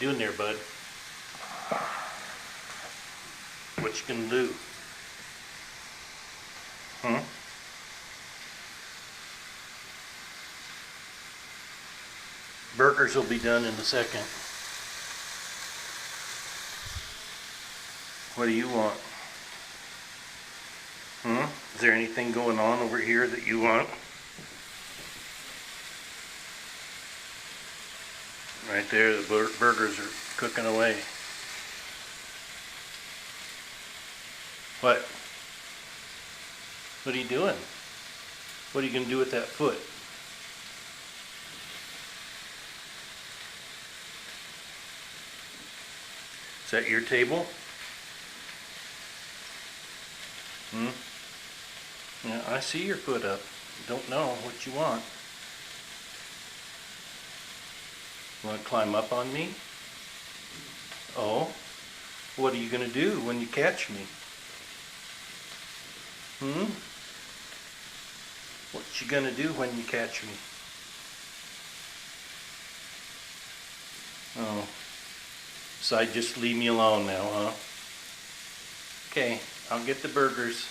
you doing there, bud? What you gonna do? Hmm? Burgers will be done in a second. What do you want? Is there anything going on over here that you want? Right there, the burgers are cooking away. What? What are you doing? What are you going to do with that foot? Is that your table? Yeah, I see your foot up. Don't know what you want. You want to climb up on me? Oh, what are you going to do when you catch me? What you going to do when you catch me? Oh, so I just leave me alone now, huh? Okay, I'll get the burgers.